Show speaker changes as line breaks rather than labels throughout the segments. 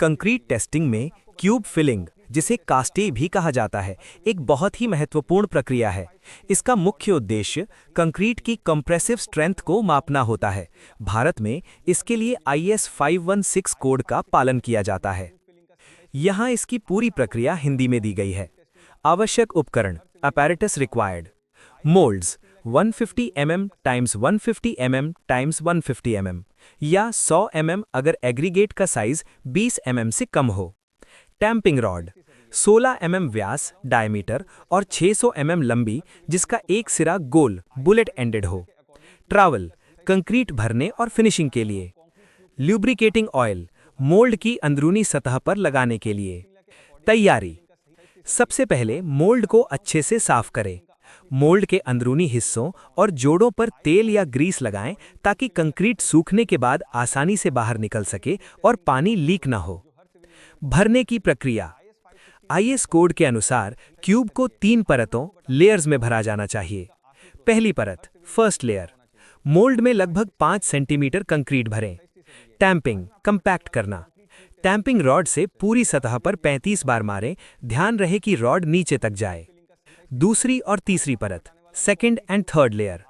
Concrete testing में cube filling, जिसे कास्टे भी कहा जाता है, एक बहुत ही महत्वपूर्ण प्रक्रिया है। इसका मुख्य उद्देश्य कंक्रीट की कंप्रेसिव स्ट्रेंथ को मापना होता है। भारत में इसके लिए IS 516 कोड का पालन किया जाता है। यहाँ इसकी पूरी प्रक्रिया हिंदी में दी गई है। आवश्यक उपकरण, apparatus required, moulds 150 mm times 150 mm times 150 mm या 100 mm अगर एग्रीगेट का साइज 20 mm से कम हो। टैंपिंग रॉड 16 mm व्यास डायमीटर और 600 mm लंबी, जिसका एक सिरा गोल बुलेट एंडेड हो। ट्रावल कंक्रीट भरने और फिनिशिंग के लिए। ल्यूब्रिकेटिंग ऑयल मोल्ड की अंदरूनी सतह पर लगाने के लिए। तैयारी, सबसे पहले मोल्ड को अच्छे से साफ करें। मोल्ड के अंदरूनी हिस्सों और जोड़ों पर तेल या ग्रीस लगाएं ताकि कंक्रीट सूखने के बाद आसानी से बाहर निकल सके और पानी लीक ना हो। भरने की प्रक्रिया, IS कोड के अनुसार क्यूब को 3 परतों लेयर्स में भरा जाना चाहिए। पहली परत फर्स्ट लेयर, मोल्ड में लगभग 5 सेंटीमीटर कंक्रीट भरें। टैंपिंग कंपैक्ट करना, टैंपिंग रॉड से पूरी सतह पर 35 बार मारें, ध्यान रहे कि रॉड नीचे तक जाए। दूसरी और तीसरी परत सेकंड एंड थर्ड लेयर,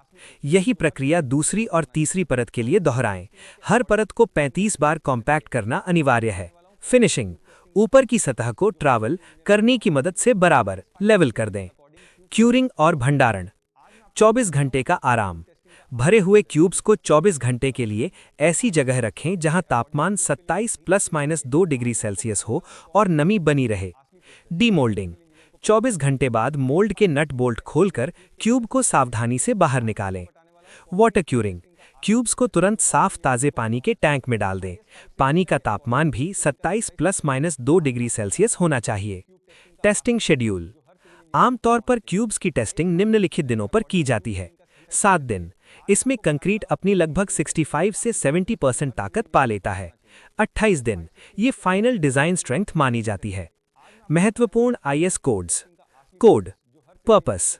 यही प्रक्रिया दूसरी और तीसरी परत के लिए दोहराएं। हर परत को 35 बार कॉम्पैक्ट करना अनिवार्य है। फिनिशिंग, ऊपर की सतह को ट्रावल करने की मदद से बराबर लेवल कर दें। क्यूरिंग और भंडारण, 24 घंटे का आराम। भरे हुए क्यूब्स को 24 घंटे के लिए ऐसी जगह रखें जहां तापमान 27 ±2 डिग्री सेल्सियस हो और नमी बनी रहे। डीमोल्डिंग, 24 घंटे बाद मोल्ड के नट बोल्ट खोलकर क्यूब को सावधानी से बाहर निकालें। वाटर क्यूरिंग, क्यूब्स को तुरंत साफ ताज़े पानी के टैंक में डाल दें। पानी का तापमान भी 27 ±2 डिग्री सेल्सियस होना चाहिए। टेस्टिंग शेड्यूल, आमतौर पर क्यूब्स की टेस्टिंग निम्नलिखित दिनों पर की जाती है। 7 दिन, इसमें कंक्रीट अपनी लगभग 65 से 70% ताकत पा लेता है। 28 दिन, ये फाइनल डिज़ाइन स्ट्रेंथ मानी जाती है। महत्वपूर्ण IS codes. Code purpose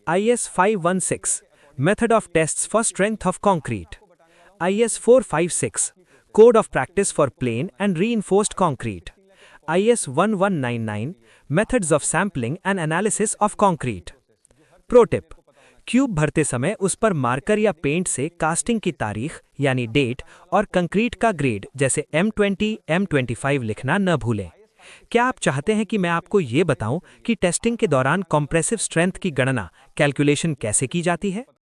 IS 516 method of tests for strength of concrete. IS 456 code of practice for plain and reinforced concrete. IS 1199 methods of sampling and analysis of concrete. Pro tip, cube भरते समय उस पर marker या paint से casting की तारीख यानी date और कंक्रीट का ग्रेड जैसे M20, M25 लिखना न भूलें। क्या आप चाहते हैं कि मैं आपको ये बताऊं कि टेस्टिंग के दौरान कंप्रेसिव स्ट्रेंथ की गणना कैलकुलेशन कैसे की जाती है?